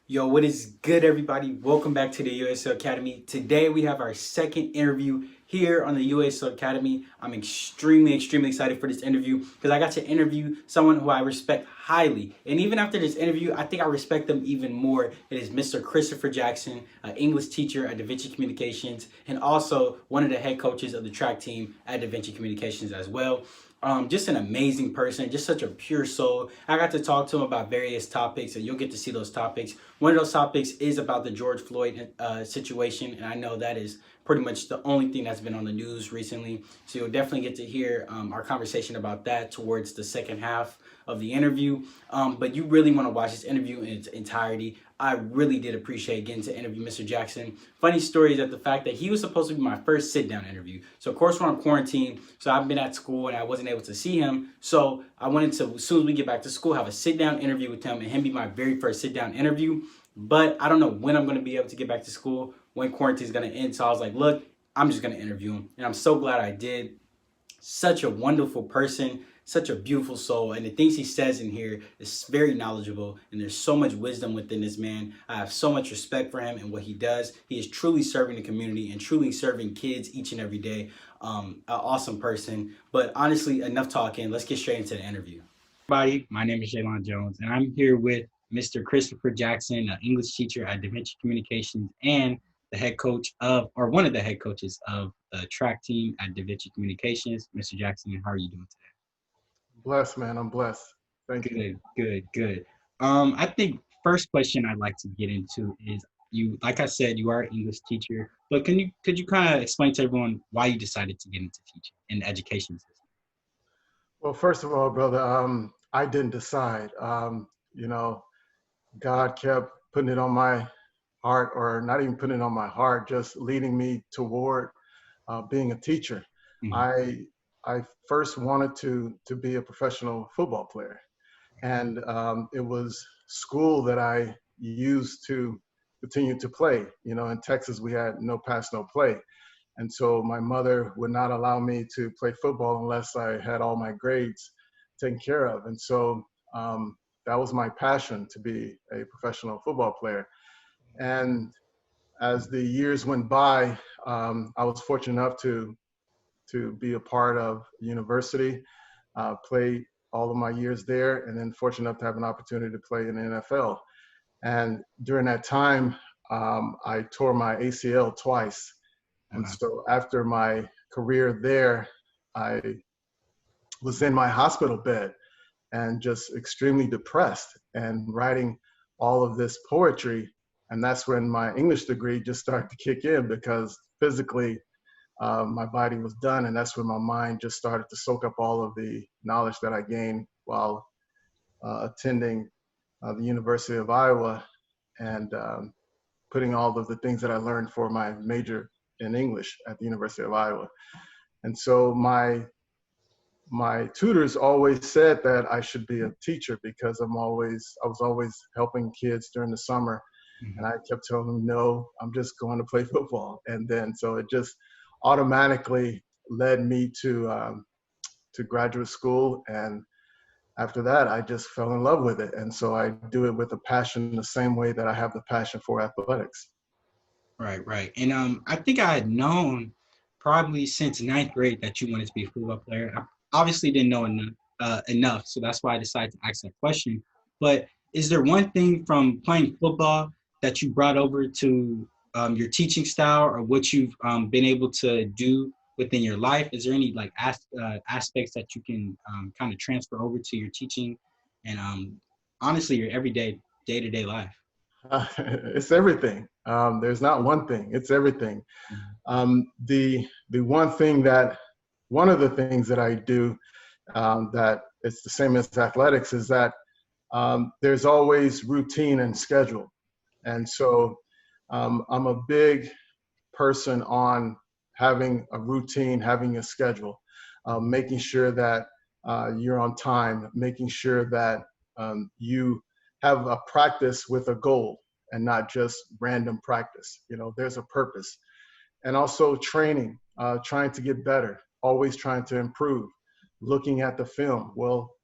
Yo, what is good, everybody? Welcome back to the UASO Academy. Today we have our second interview here on the UASO Academy. I'm extremely excited for this interview because I got to interview someone who I respect highly. And even after this interview, I think I respect them even more. It is Mr. Christopher Jackson, an English teacher at Vinci Communications, and also one of the head coaches of the track team at Vinci Communications as well. Just an amazing person, just such a pure soul. I got to talk to him about various topics, and you'll get to see those topics. One of those topics is about the George Floyd situation, and I know that is pretty much the only thing that's been on the news recently. So you'll definitely get to hear our conversation about that towards the second half of the interview. But you really want to watch this interview in its entirety. I really did appreciate getting to interview Mr. Jackson. Funny story is that the fact that he was supposed to be my first sit-down interview. So of course we're on quarantine, so I've been at school and I wasn't able to see him. So I wanted to, as soon as we get back to school, have a sit-down interview with him and him be my very first sit-down interview. But I don't know when I'm going to be able to get back to school, when quarantine is going to end. So I was like, look, I'm just going to interview him. And I'm so glad I did. Such a wonderful person, such a beautiful soul. And the things he says in here is very knowledgeable. And there's so much wisdom within this man. I have so much respect for him and what he does. He is truly serving the community and truly serving kids each and every day. An awesome person. But honestly, enough talking. Let's get straight into the interview. Everybody, my name is Jaylon Jones, and I'm here with Mr. Christopher Jackson, an English teacher at Vinci Communications and the head coach of, or one of the head coaches of the track team at Vinci Communications. Mr. Jackson, how are you doing Blessed, man. I'm blessed. Thank you. today? Good. I think first question I'd like to get into is you, like I said, you are an English teacher, but could you kind of explain to everyone why you decided to get into teaching in the education system? Well, first of all, brother, I didn't decide. You know, God kept putting it on my heart, or not even putting it on my heart, just leading me toward being a teacher. Mhm. I I first wanted to be a professional football player, and it was school that I used to continue to play. You know, in Texas, we had no pass, no play. And so my mother would not allow me to play football unless I had all my grades taken care of. And so that was my passion, to be a professional football player. And as the years went by, I was fortunate enough to be a part of university, play all of my years there, and then fortunate enough to have an opportunity to play in the NFL. And during that time, I tore my ACL twice. And Wow. so after my career there, I was in my hospital bed and just extremely depressed and writing all of this poetry. And that's when my English degree just started to kick in, because physically my body was done. And that's when my mind just started to soak up all of the knowledge that I gained while attending the University of Iowa, and putting all of the things that I learned for my major in English at the University of Iowa. And so my tutors always said that I should be a teacher, because I was always helping kids during the summer. And Mhm. I kept telling them, no, I'm just going to play football. And then so it just automatically led me to graduate school. And after that, I just fell in love with it. And so I do it with a passion, the same way that I have the passion for athletics. Right. And I think I had known probably since ninth grade that you wanted to be a football player. I obviously didn't know enough, so that's why I decided to ask that question. But is there one thing from playing football that you brought over to your teaching style, or what you've been able to do within your life? Is there any like aspects that you can kind of transfer over to your teaching and honestly your everyday day to day life? It's everything. There's not one thing. It's everything. The one of the things that I do, that it's the same as athletics, is that there's always routine and schedule. And so I'm a big person on having a routine, having a schedule, making sure that you're on time, making sure that you have a practice with a goal and not just random practice. You know, there's a purpose. And also training, trying to get better, always trying to improve, looking at the film, well,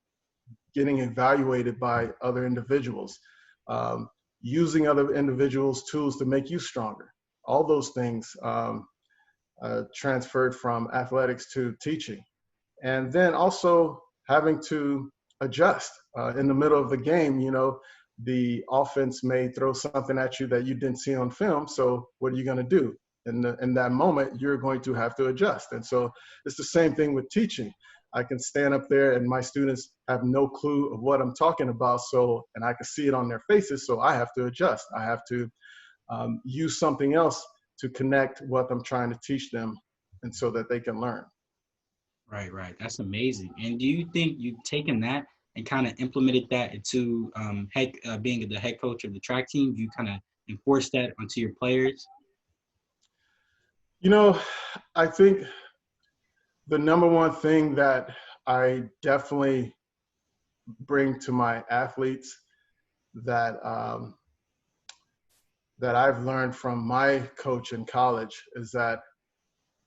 getting evaluated by other individuals, um, using other individuals' tools to make you stronger. All those things transferred from athletics to teaching. And then also having to adjust in the middle of the game. You know, the offense may throw something at you that you didn't see on film. So what are you going to do? In that moment, you're going to have to adjust. And so it's the same thing with teaching. I can stand up there and my students have no clue of what I'm talking about. So, and I can see it on their faces. So I have to adjust. I have to use something else to connect what I'm trying to teach them, and so that they can learn. Right, right. That's amazing. And do you think you've taken that and kind of implemented that into being the head coach of the track team? Do you kind of enforce that onto your players? You know, I think the number one thing that I definitely bring to my athletes that that I've learned from my coach in college is that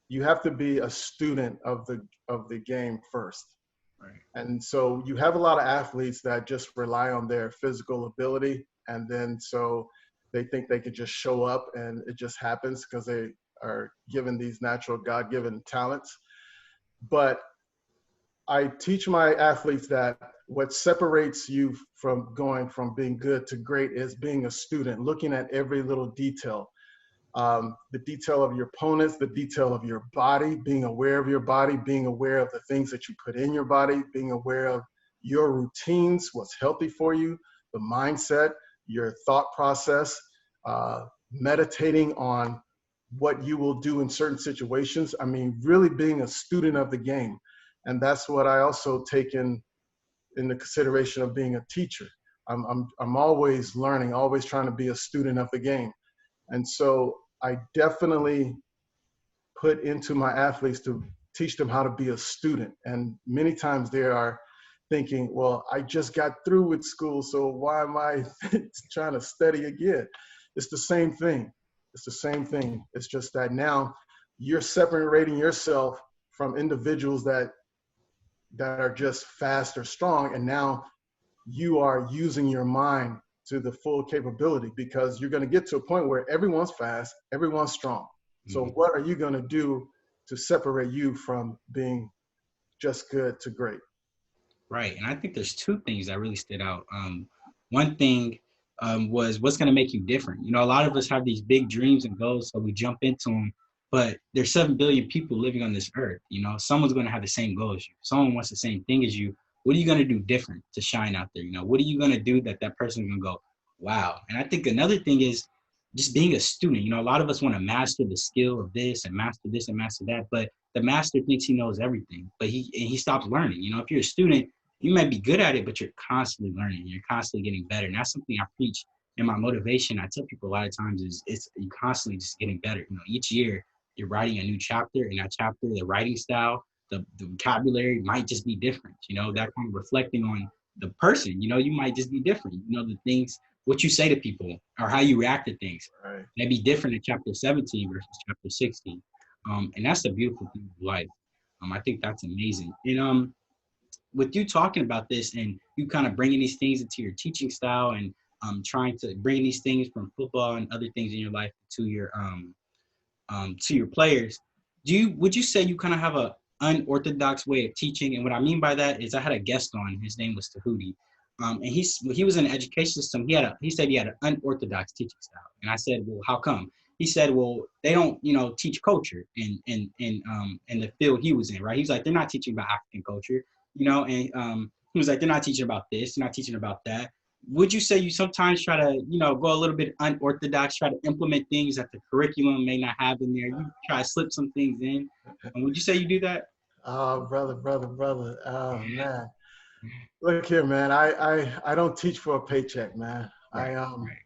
you have to be a student of the game first. Right. And so you have a lot of athletes that just rely on their physical ability, and then so they think they could just show up and it just happens because they are given these natural God-given talents. But I teach my athletes that what separates you from going from being good to great is being a student, looking at every little detail, the detail of your opponents, the detail of your body, being aware of your body, being aware of the things that you put in your body, being aware of your routines, what's healthy for you, the mindset, your thought process, meditating on what you will do in certain situations. I mean, really being a student of the game. And that's what I also take in the consideration of being a teacher. I'm always learning, always trying to be a student of the game. And so I definitely put into my athletes to teach them how to be a student. And many times they are thinking, well, I just got through with school, so why am I trying to study again? It's the same thing. It's the same thing. It's just that now you're separating yourself from individuals that are just fast or strong, and now you are using your mind to the full capability, because you're going to get to a point where everyone's fast, everyone's strong. So what are you going to do to separate you from being just good to great? Right. And I think there's two things that really stood out. One thing was what's going to make you different. You know, a lot of us have these big dreams and goals, so we jump into them. But there's 7 billion people living on this earth. You know, someone's going to have the same goal as you. Someone wants the same thing as you. What are you going to do different to shine out there? You know, what are you going to do that person's going to go, wow. And I think another thing is just being a student. You know, a lot of us want to master the skill of this and master that. But the master thinks he knows everything, but he stops learning. You know, if you're a student, you might be good at it, but you're constantly learning. You're constantly getting better. And that's something I preach in my motivation. I tell people a lot of times is it's you constantly just getting better. You know, each year you're writing a new chapter. In that chapter, the writing style, the vocabulary might just be different. You know, that kind of reflecting on the person. You know, you might just be different. You know, the things, what you say to people or how you react to things Right. may be different in chapter 17 versus chapter 16. And that's the beautiful thing of life. I think that's amazing. And with you talking about this and you kind of bringing these things into your teaching style and trying to bring these things from football and other things in your life to your players, would you say you kind of have a unorthodox way of teaching? And what I mean by that is I had a guest on, his name was Tahuti. And he was in the education system. He said he had an unorthodox teaching style. And I said, well, how come? He said, well, they don't, you know, teach culture in the field he was in, right? He's like, they're not teaching about African culture, you know, and he was like, they're not teaching about this, they're not teaching about that. Would you say you sometimes try to, you know, go a little bit unorthodox, try to implement things that the curriculum may not have in there? You try to slip some things in. And would you say you do that? Oh, brother. Oh, man. Look here, man. I don't teach for a paycheck, man. Right, right.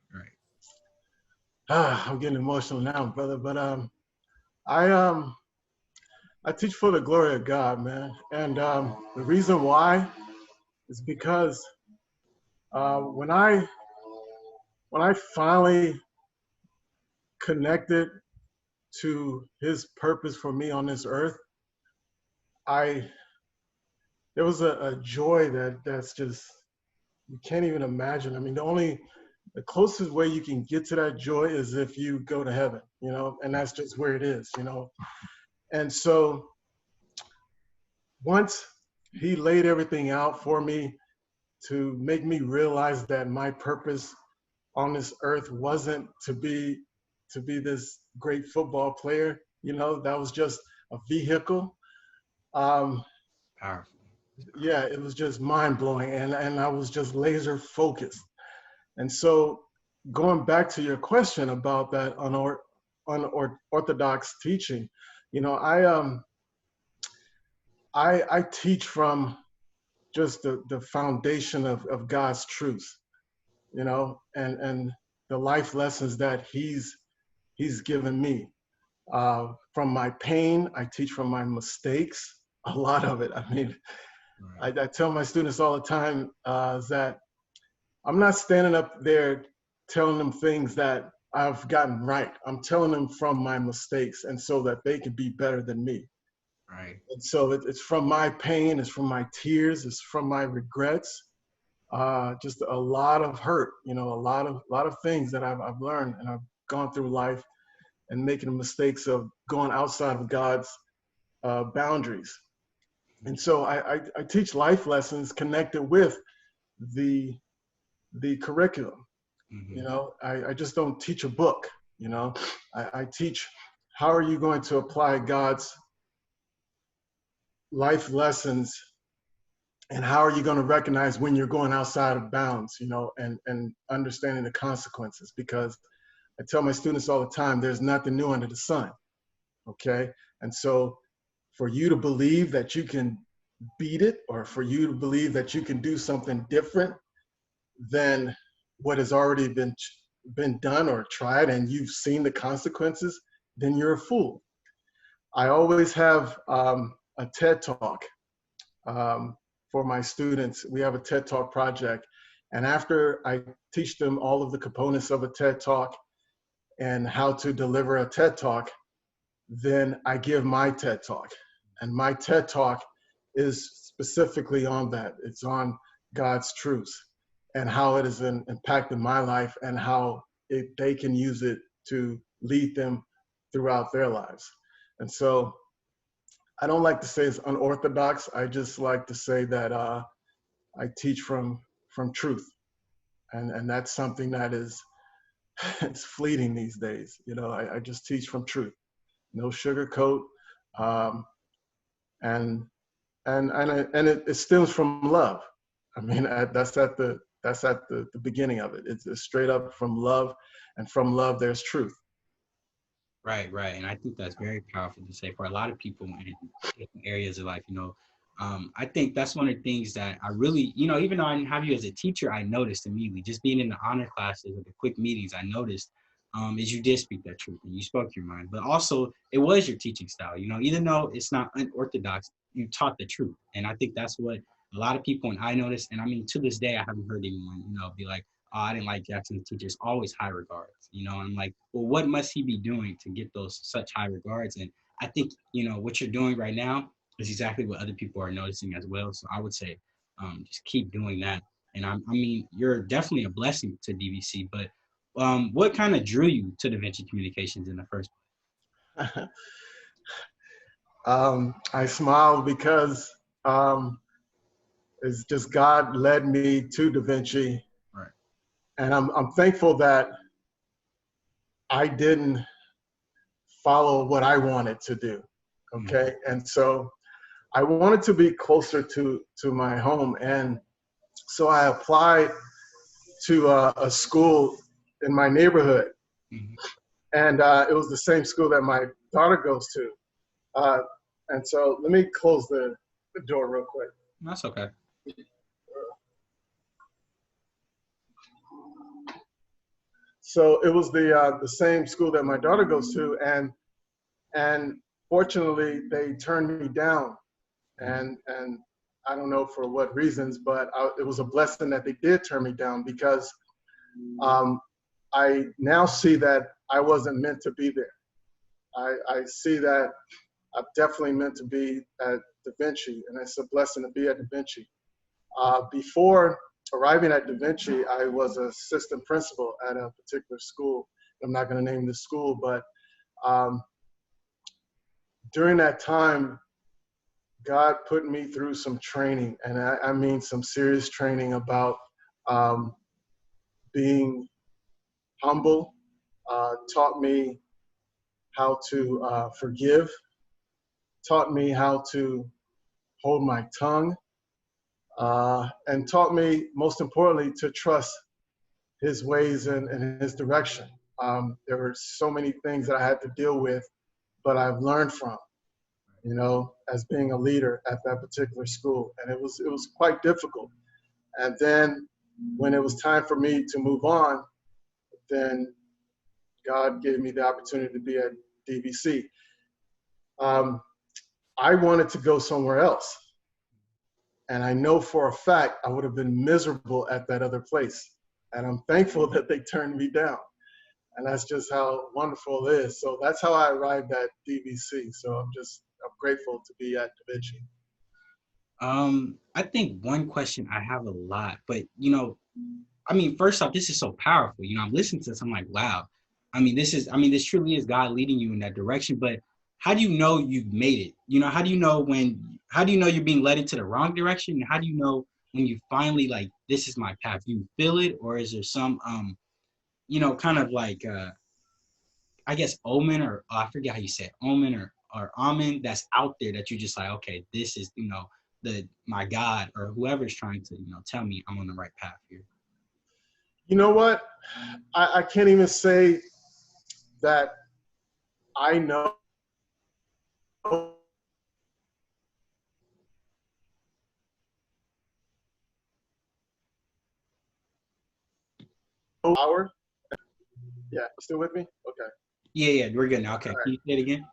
I'm getting emotional now, brother. But I I teach for the glory of God, man. And the reason why is because when I finally connected to His purpose for me on this earth, I there was a joy that's just you can't even imagine. I mean, the closest way you can get to that joy is if you go to heaven, you know, and that's just where it is, you know. And so once he laid everything out for me to make me realize that my purpose on this earth wasn't to be this great football player, you know, that was just a vehicle. Um, Powerful. yeah, it was just mind blowing, and I was just laser focused. And so, going back to your question about that unorthodox teaching, you know, I teach from just the foundation of God's truth, you know, and the life lessons that He's given me. From my pain, I teach from my mistakes. A lot of it. I mean, Right. I tell my students all the time that I'm not standing up there telling them things that I've gotten right. I'm telling them from my mistakes, and so that they can be better than me. Right. And so it's from my pain, it's from my tears, it's from my regrets, just a lot of hurt, you know, a lot of things that I've learned and I've gone through life and making the mistakes of going outside of God's boundaries. And so I teach life lessons connected with the the curriculum. You Mm-hmm. know, I just don't teach a book. You know, I teach how are you going to apply God's life lessons, and how are you going to recognize when you're going outside of bounds, you know, and understanding the consequences. Because I tell my students all the time, there's nothing new under the sun. Okay. And so for you to believe that you can beat it, or for you to believe that you can do something different than what has already been done or tried, and you've seen the consequences, then you're a fool. I always have a TED talk um, for my students. We have a TED talk project, and after I teach them all of the components of a TED talk and how to deliver a TED talk, then I give my TED talk. And my TED talk is specifically on that. It's on God's truth and how it has impacted my life, and how they can use it to lead them throughout their lives. And so I don't like to say it's unorthodox. I just like to say that I teach from truth, and that's something that is it's fleeting these days. You know, I just teach from truth, no sugarcoat, um, and it stems from love. I mean, that's at the beginning of it. It's straight up from love, and from love there's truth. Right, right. And I think that's very powerful to say for a lot of people in different areas of life, you know. I think that's one of the things that I really, you know, even though I didn't have you as a teacher, I noticed immediately, just being in the honor classes or the quick meetings, I noticed is you did speak that truth and you spoke your mind. But also it was your teaching style, you know, even though it's not unorthodox, you taught the truth. And I think that's what a lot of people, and I noticed, and I mean to this day I haven't heard anyone, you know, be like, oh, I didn't like Jackson's teachers, always high regards, you know. I'm like, well, what must he be doing to get those such high regards? And I think, you know, what you're doing right now is exactly what other people are noticing as well. So I would say just keep doing that. And I mean, you're definitely a blessing to DVC, but what kind of drew you to the Vinci Communications in the first I smiled because it's just God led me to Da Vinci, place? Right. and I'm thankful that I didn't follow what I wanted to do. Mm-hmm. Okay, and so I wanted to be closer to my home, and so I applied to a school in my neighborhood, Mm-hmm. and it was the same school that my daughter goes to. Uh, and so let me close the door real quick. That's okay. So it was the same school that my daughter goes to, and fortunately they turned me down, Mm-hmm. and I don't know for what reasons, but it was a blessing that they did turn me down, because um, I now see that I wasn't meant to be there. I see that I'm definitely meant to be at Da Vinci, and it's a blessing to be at Da Vinci. Before arriving at Da Vinci, I was an assistant principal at a particular school. I'm not going to name the school, but um, during that time, God put me through some training, and I mean some serious training about um, being humble, taught me how to forgive, taught me how to hold my tongue, and taught me, most importantly, to trust his ways and his direction. There were so many things that I had to deal with, but I've learned from, as being a leader at that particular school. And it was quite difficult. And then when it was time for me to move on, then God gave me the opportunity to be at DVC. I wanted to go somewhere else. And I know for a fact I would have been miserable at that other place. And I'm thankful that they turned me down. And that's just how wonderful it is. So that's how I arrived at DVC. So I'm grateful to be at Da Vinci. I think one question I have a lot, but I mean, first off, this is so powerful. I'm listening to this, I'm like, wow. This truly is God leading you in that direction. But how do you know you've made it? How do you know you're being led into the wrong direction? And how do you know when you finally like, this is my path? Do you feel it, or is there some, kind of like, I guess omen, or I forget how you say it, omen or amen that's out there that you're just like, okay, this is, my God or whoever's trying to, tell me I'm on the right path here. You know what? I can't even say that I know power. Yeah, still with me? Okay. Yeah, we're good now. Okay, All can you say it again?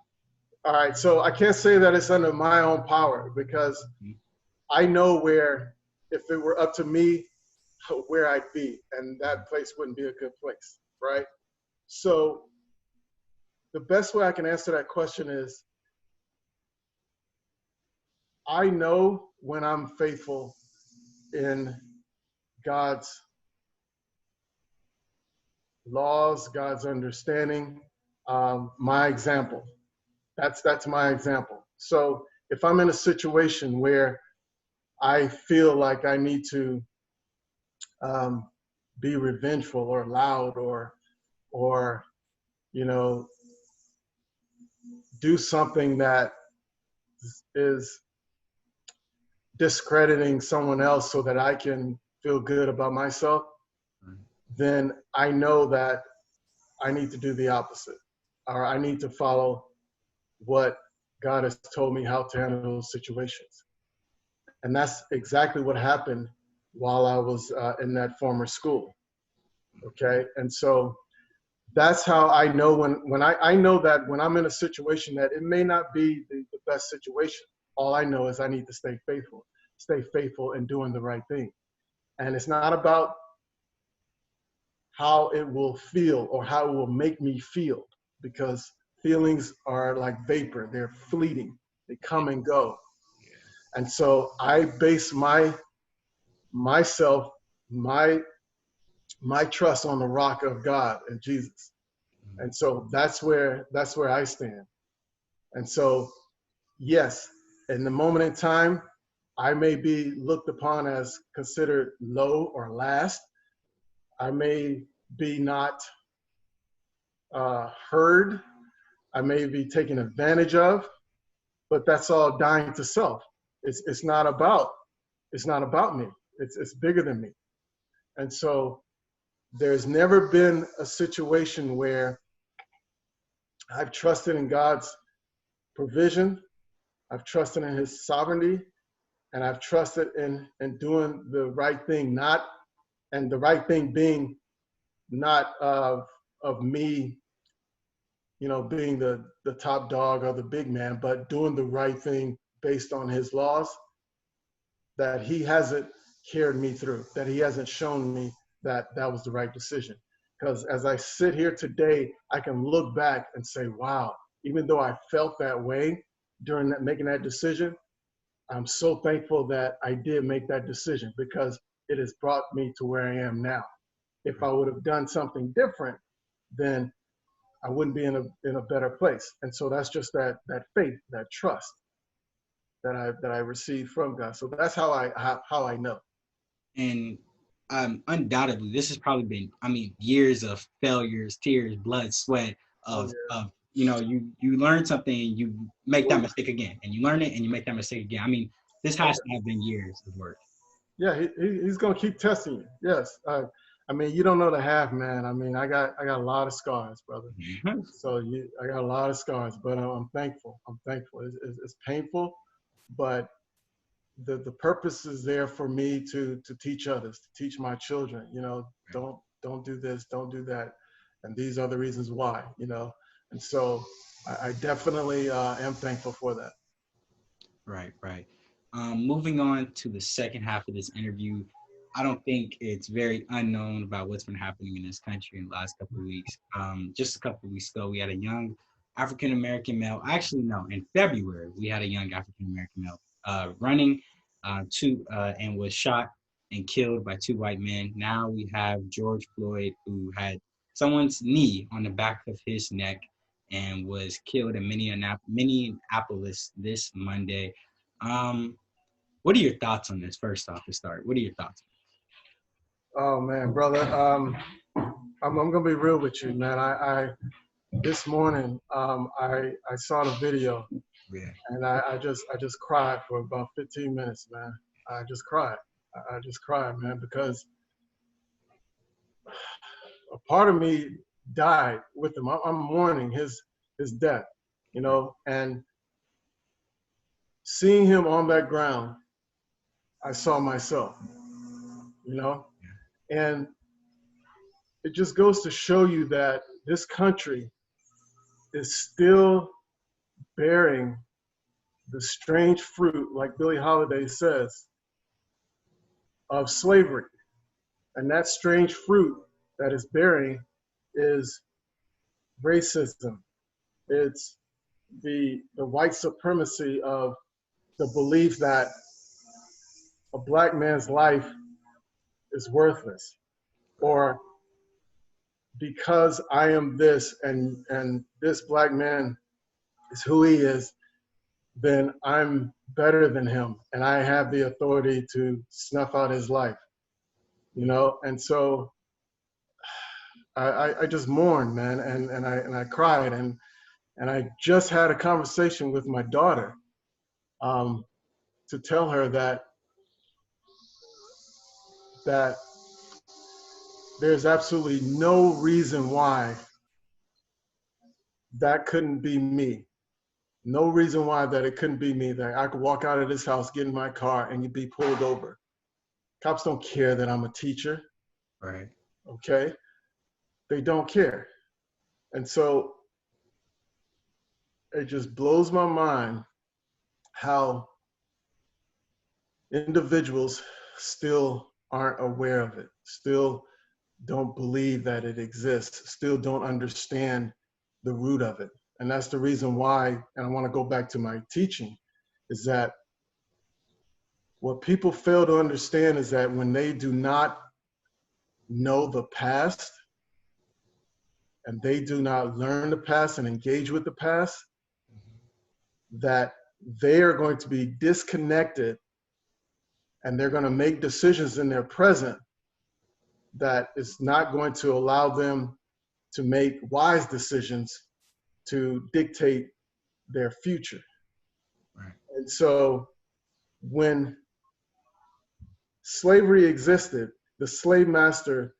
All right. So I can't say that it's under my own power because I know where, if it were up to me, where I'd be, and that place wouldn't be a good place, right? So the best way I can answer that question is I know when I'm faithful in God's laws, God's understanding, my example. That's my example. So if I'm in a situation where I feel like I need to be revengeful or loud or do something that is discrediting someone else so that I can feel good about myself, then I know that I need to do the opposite, or I need to follow what God has told me how to handle those situations. And that's exactly what happened while I was in that former school. Okay. And so that's how I know when I know that when I'm in a situation that it may not be the best situation, all I know is I need to stay faithful in doing the right thing. And it's not about how it will feel or how it will make me feel, because feelings are like vapor, they're fleeting, they come and go. And so I base myself, my trust on the rock of God and Jesus. And so that's where I stand. And so, yes, in the moment in time, I may be looked upon as considered low or last. I may be not heard. I may be taken advantage of, but that's all dying to self. It's not about me. It's bigger than me. And so there's never been a situation where I've trusted in God's provision, I've trusted in his sovereignty, and I've trusted in doing the right thing, and the right thing being not of me, being the top dog or the big man, but doing the right thing based on his laws, that he hasn't carried me through, that he hasn't shown me that that was the right decision. Because as I sit here today, I can look back and say, wow, even though I felt that way during making that decision, I'm so thankful that I did make that decision, because it has brought me to where I am now. If I would have done something different, then I wouldn't be in a better place. And so that's just that faith, that trust that I received from God. So that's how I know. And undoubtedly, this has probably been, I mean, years of failures, tears, blood, sweat, Oh of you learn something and you make yeah. that mistake again, and you learn it and you make that mistake again. I mean, this Oh has yeah. to have been years of work. Yeah, he's gonna keep testing you. Yes. I mean, you don't know the half, man. I mean, I got a lot of scars, brother. Mhm. So I got a lot of scars, but I'm thankful. I'm thankful. It's painful, but the purpose is there for me to teach others, to teach my children. You know, don't do this, don't do that, and these are the reasons why. You know, and so I definitely am thankful for that. Right, right. Moving on to the second half of this interview, I don't think it's very unknown about what's been happening in this country in the last couple of weeks. Just a couple of weeks ago, we had a young African American male. Actually, no, in February, we had a young African American male running and was shot and killed by two white men. Now we have George Floyd, who had someone's knee on the back of his neck and was killed in Minneapolis this Monday. Um, what are your thoughts on this? First off, to start, what are your thoughts? Oh man, brother. I'm gonna be real with you, man. I this morning I saw the video Yeah, and I just cried for about 15 minutes, man. I just cried. I just cried, man, because a part of me died with him. I'm mourning his death, you know, and seeing him on that ground, I saw myself, you know, and it just goes to show you that this country is still bearing the strange fruit, like Billie Holiday says, of slavery. And that strange fruit that is bearing is racism. It's the white supremacy of the belief that a black man's life is worthless, or because I am this and this black man is who he is, then I'm better than him and I have the authority to snuff out his life, you know? And so I just mourned, man, and I cried, and I just had a conversation with my daughter um, to tell her that there's absolutely no reason why that couldn't be me. No reason why that it couldn't be me, that I could walk out of this house, get in my car, and you'd be pulled over. Cops don't care that I'm a teacher, right. okay? They don't care. And so it just blows my mind how individuals still aren't aware of it, still don't believe that it exists, still don't understand the root of it. And that's the reason why, and I want to go back to my teaching, is that what people fail to understand is that when they do not know the past and they do not learn the past and engage with the past, that they are going to be disconnected and they're going to make decisions in their present that is not going to allow them to make wise decisions to dictate their future. Right. And so when slavery existed, the slave master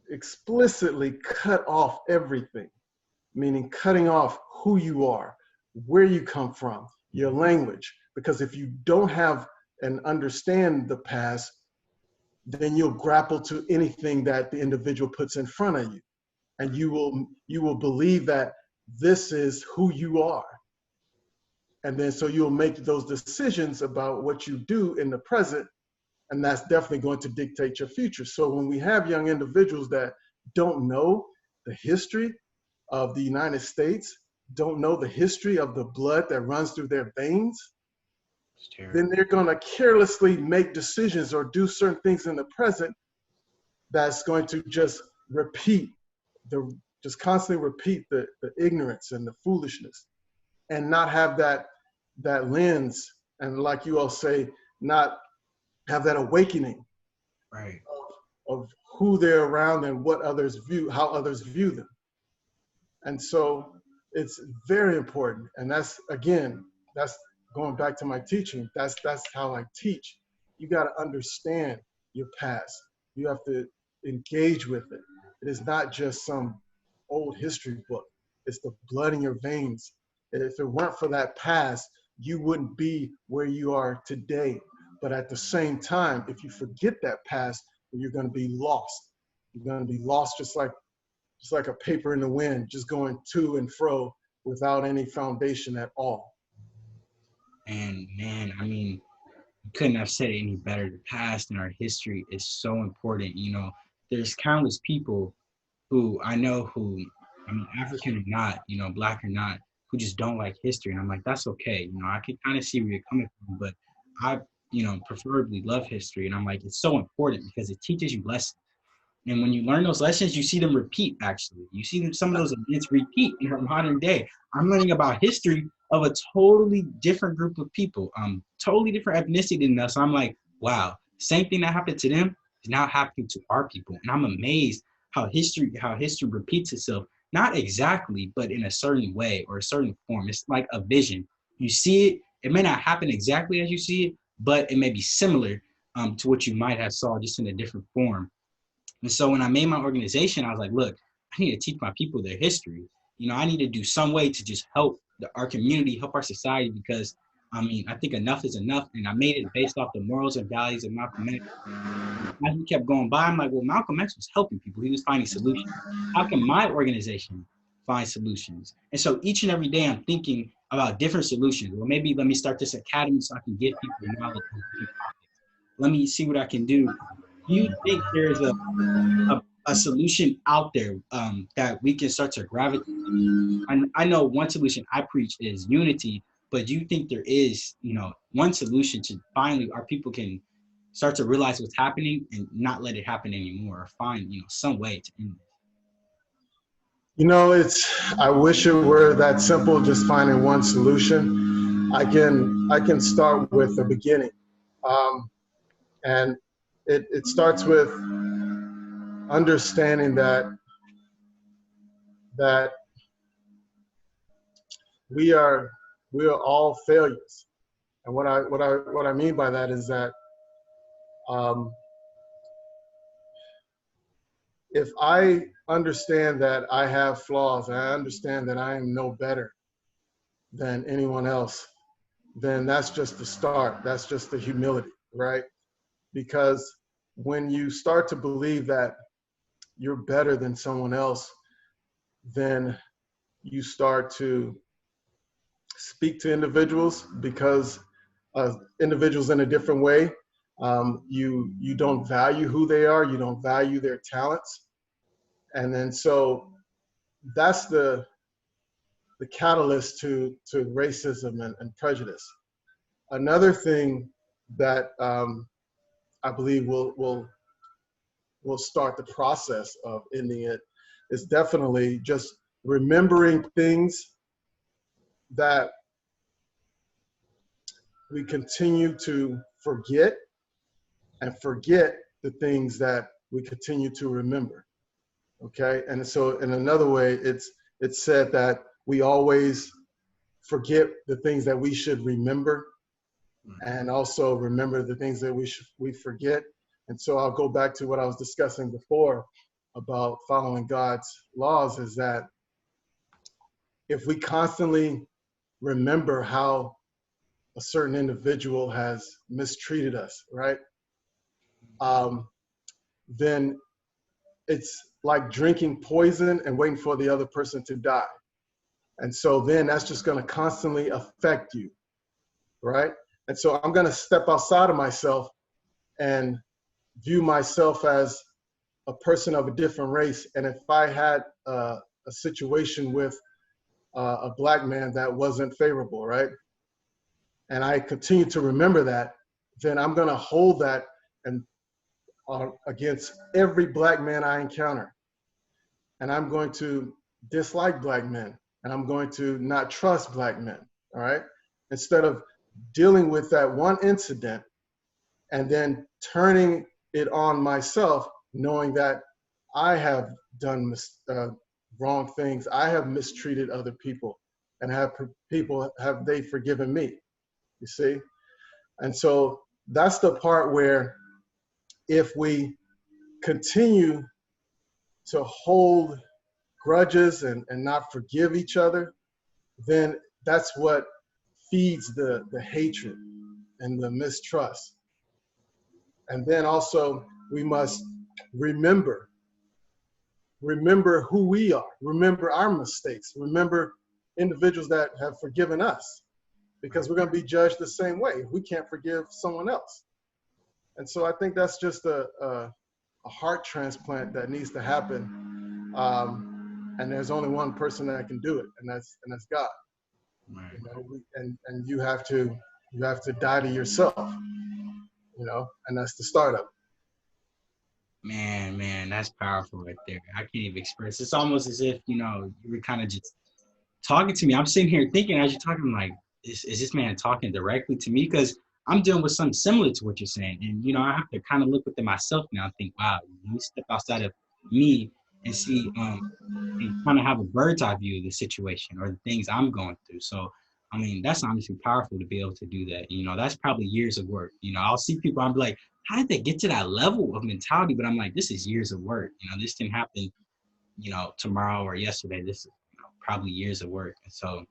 explicitly cut off everything, meaning cutting off who you are, where you come from, your language. Because if you don't have and understand the past, then you'll grapple to anything that the individual puts in front of you. And you will believe that this is who you are. And then so you'll make those decisions about what you do in the present, and that's definitely going to dictate your future. So when we have young individuals that don't know the history of the United States, don't know the history of the blood that runs through their veins, It's terrible. then they're going to carelessly make decisions or do certain things in the present that's going to just just constantly repeat the ignorance and the foolishness, and not have that lens, and like you all say, not have that awakening Right. of who they're around and how others view them. And so it's very important. And that's going back to my teaching. That's how I teach. You got to understand your past. You have to engage with it. It is not just some old history book. It's the blood in your veins. And if it weren't for that past, you wouldn't be where you are today. But at the same time, if you forget that past, you're going to be lost. You're going to be lost just like a paper in the wind, just going to and fro without any foundation at all. And man, I mean, you couldn't have said it any better. The past and our history is so important. You know, there's countless people who I know who, I mean, African or not, you know, black or not, who just don't like history. And I'm like, that's okay. You know, I can kind of see where you're coming from, but I, you know, preferably love history. And I'm like, it's so important because it teaches you lessons. And when you learn those lessons, you see them repeat, actually. You see them, some of those events repeat in our modern day. I'm learning about history of a totally different group of people, totally different ethnicity than us. I'm like, wow, same thing that happened to them is now happening to our people. And I'm amazed how history repeats itself, not exactly, but in a certain way or a certain form. It's like a vision. You see it, it may not happen exactly as you see it, but it may be similar to what you might have saw just in a different form. And so when I made my organization, I was like, look, I need to teach my people their history. You know, I need to do some way to just help our community, help our society, because I mean, I think enough is enough. And I made it based off the morals and values of Malcolm X. As we kept going by, I'm like, well, Malcolm X was helping people. He was finding solutions. How can my organization find solutions? And so each and every day I'm thinking about different solutions. Well, maybe let me start this academy so I can give people knowledge on different topics. Let me see what I can do. Do you think there's a solution out there that we can start to gravitate to? I know one solution I preach is unity, but do you think there is, you know, one solution to finally our people can start to realize what's happening and not let it happen anymore, or find, you know, some way to end it? You know, I wish it were that simple, just finding one solution. I can start with the beginning. And it starts with understanding that we are all failures. And what I mean by that is that um, if I understand that I have flaws, and I understand that I am no better than anyone else, then that's just the start. That's just the humility, right? Because when you start to believe that you're better than someone else, then you start to speak to individuals because individuals in a different way. You don't value who they are. You don't value their talents. And then so that's the catalyst to racism and prejudice. Another thing that I believe will start the process of ending it is definitely just remembering things that we continue to forget, and forget the things that we continue to remember. Okay, and so in another way, it's said that we always forget the things that we should remember, and also remember the things that we forget. And so I'll go back to what I was discussing before about following God's laws, is that if we constantly remember how a certain individual has mistreated us, right? Then it's like drinking poison and waiting for the other person to die. And so then that's just going to constantly affect you, right? And so I'm going to step outside of myself and view myself as a person of a different race. And if I had a situation with a black man that wasn't favorable, right? and I continue to remember that, then I'm going to hold that and against every black man I encounter. And I'm going to dislike black men, and I'm going to not trust black men. All right. Instead of dealing with that one incident and then turning it on myself, knowing that I have done wrong things, I have mistreated other people, and have they forgiven me? You see? And so that's the part where if we continue to hold grudges and not forgive each other, then that's what feeds the hatred and the mistrust. And then also we must remember who we are, remember our mistakes, remember individuals that have forgiven us, because we're going to be judged the same way. We can't forgive someone else. And so I think that's just a heart transplant that needs to happen. And there's only one person that can do it, and that's God. Right. You know, and you have to die to yourself, you know, and that's the startup. Man, that's powerful right there. I can't even express. It's almost as if, you know, you were kind of just talking to me. I'm sitting here thinking as you're talking, I'm like, is this man talking directly to me? Because I'm dealing with something similar to what you're saying. And, you know, I have to kind of look within myself now and think, wow, let me step outside of me and see, and kind of have a bird's eye view of the situation or the things I'm going through. So, I mean, that's honestly powerful to be able to do that. You know, that's probably years of work. You know, I'll see people, I'm like, how did they get to that level of mentality? But I'm like, this is years of work. You know, this didn't happen, you know, tomorrow or yesterday. This is, you know, probably years of work. And so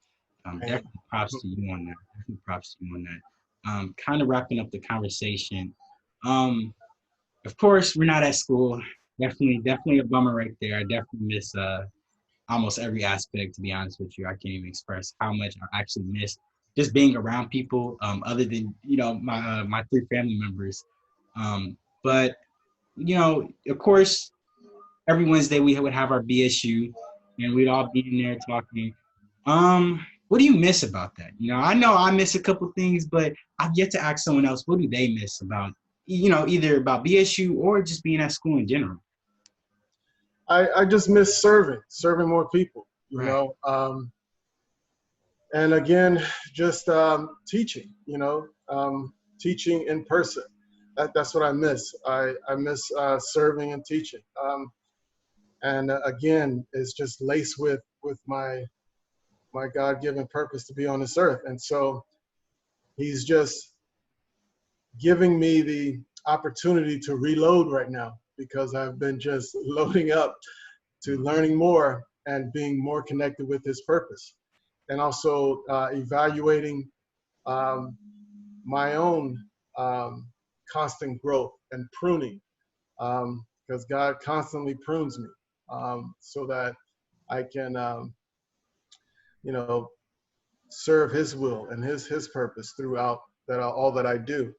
And definitely props to you on that. Definitely props to you on that. Kind of wrapping up the conversation. Um, of course, we're not at school. Definitely a bummer right there. I definitely miss almost every aspect, to be honest with you. I can't even express how much I actually miss just being around people, other than, you know, my three family members. But you know, of course, every Wednesday we would have our BSU, and we'd all be in there talking. What do you miss about that? You know I miss a couple things, but I've yet to ask someone else, what do they miss about, you know, either about BSU or just being at school in general? I just miss serving more people, you Right. know. And again, just teaching, you know, teaching in person. That's what I miss. I miss serving and teaching. And again, it's just laced with my God-given purpose to be on this earth. And so he's just giving me the opportunity to reload right now, because I've been just loading up to learning more and being more connected with his purpose, and also evaluating um, my own constant growth and pruning, because God constantly prunes me, so that I can, you know, serve His will and His purpose throughout that all that I do.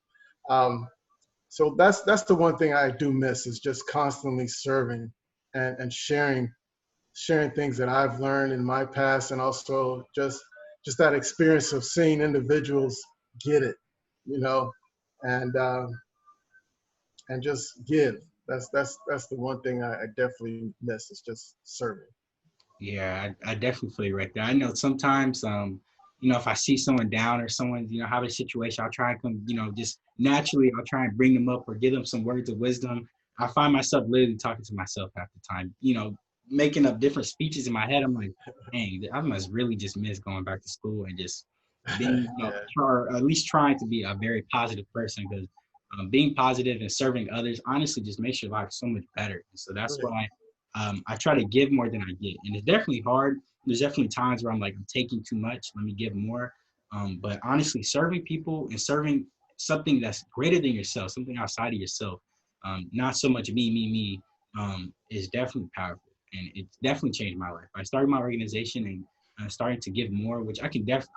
Um, so that's the one thing I do miss, is just constantly serving and sharing things that I've learned in my past, and also just that experience of seeing individuals get it, you know, and and just give. That's the one thing I definitely miss, is just serving. Yeah, I definitely feel you right there. I know sometimes, you know, if I see someone down or someone, you know, have a situation, I'll try and come, you know, just naturally, I'll try and bring them up or give them some words of wisdom. I find myself literally talking to myself half the time, you know, making up different speeches in my head. I'm like, dang, I must really just miss going back to school and just being, you know, Yeah, or at least trying to be a very positive person, because being positive and serving others honestly just makes your life so much better. And so that's right. why I try to give more than I get, and it's definitely hard. There's definitely times where I'm like, I'm taking too much. Let me give more. But honestly, serving people and serving something that's greater than yourself, something outside of yourself, not so much me, is definitely powerful, and it's definitely changed my life. I started my organization and starting to give more, which I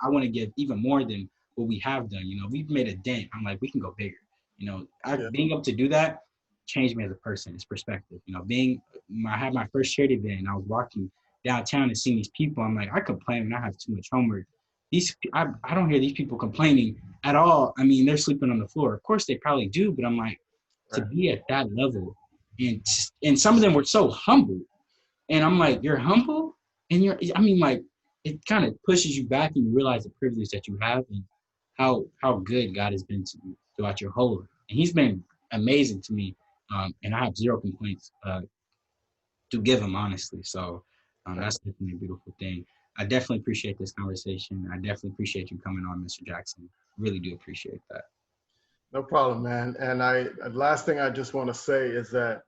want to give even more than what we have done. You know, we've made a dent. I'm like, we can go bigger. You know, Yeah, being able to do that changed me as a person. It's perspective. You know, I had my first charity event, and I was walking downtown and seeing these people. I'm like, I complain when I have too much homework. I don't hear these people complaining at all. I mean, they're sleeping on the floor. Of course, they probably do, but I'm like, to Right. be at that level, and some of them were so humble, and I'm like, you're humble, and I mean, like, it kind of pushes you back, and you realize the privilege that you have, and how good God has been to you throughout your whole life, and He's been amazing to me, and I have zero complaints to give Him, honestly. So Right. that's definitely a beautiful thing. I definitely appreciate this conversation. I definitely appreciate you coming on, Mr. Jackson. Really do appreciate that. No problem, man. And last thing I just want to say is that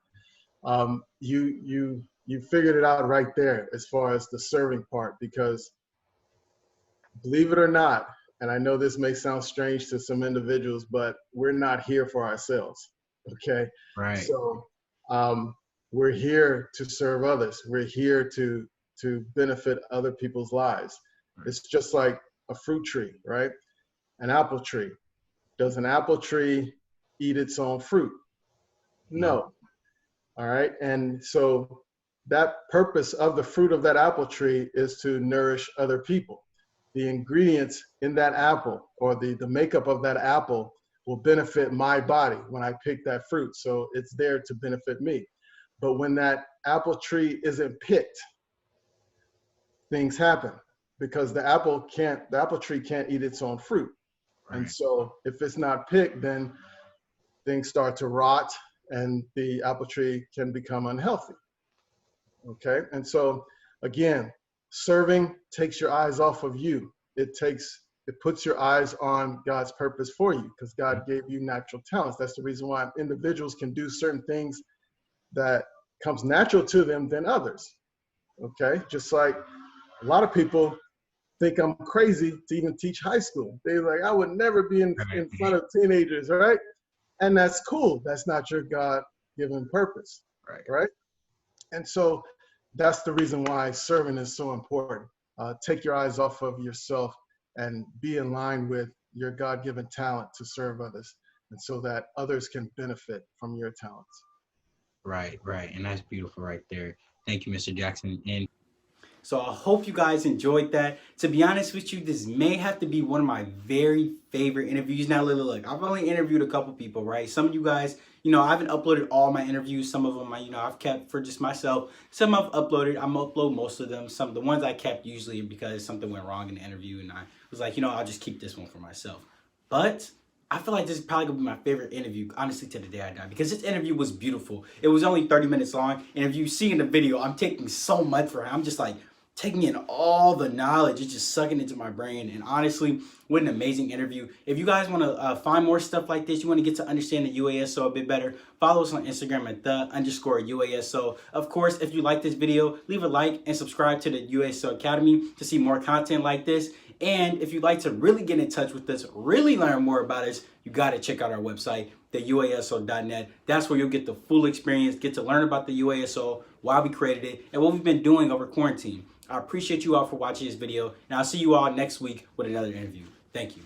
you figured it out right there as far as the serving part, because believe it or not, and I know this may sound strange to some individuals, but we're not here for ourselves. Okay. Right. So we're here to serve others. We're here to benefit other people's lives. Right. It's just like a fruit tree, right? An apple tree. Does an apple tree eat its own fruit? No. No. All right. And so that purpose of the fruit of that apple tree is to nourish other people. The ingredients in that apple, or the makeup of that apple, will benefit my body when I pick that fruit. So it's there to benefit me. But when that apple tree isn't picked, things happen, because the apple tree can't eat its own fruit. And Right. so if it's not picked, then things start to rot and the apple tree can become unhealthy. Okay. And so again, serving takes your eyes off of you. It puts your eyes on God's purpose for you, because God gave you natural talents. That's the reason why individuals can do certain things that comes natural to them than others. Okay. Just like a lot of people think I'm crazy to even teach high school. They're like, I would never be in Right. front of teenagers, right? And that's cool. That's not your God-given purpose, Right. right? And so that's the reason why serving is so important. Take your eyes off of yourself and be in line with your God-given talent to serve others, and so that others can benefit from your talents. Right. Right. And that's beautiful right there. Thank you, Mr. Jackson. And so I hope you guys enjoyed that. To be honest with you, this may have to be one of my very favorite interviews. Now, look, I've only interviewed a couple people, right? Some of you guys, I haven't uploaded all my interviews. Some of them, I've kept for just myself. Some I've uploaded. I'm gonna upload most of them. Some of the ones I kept usually because something went wrong in the interview, and I was like, I'll just keep this one for myself. But I feel like this is probably gonna be my favorite interview, honestly, to the day I die, because this interview was beautiful. It was only 30 minutes long, and if you see in the video, I'm taking so much for him. I'm just like taking in all the knowledge. It's just sucking into my brain. And honestly, what an amazing interview. If you guys want to find more stuff like this, you want to get to understand the UASO a bit better, follow us on Instagram at _UASO. Of course, if you like this video, leave a like and subscribe to the UASO Academy to see more content like this. And if you'd like to really get in touch with us, really learn more about us, you got to check out our website, theuaso.net. That's where you'll get the full experience, get to learn about the UASO, why we created it, and what we've been doing over quarantine. I appreciate you all for watching this video, and I'll see you all next week with another interview. Thank you.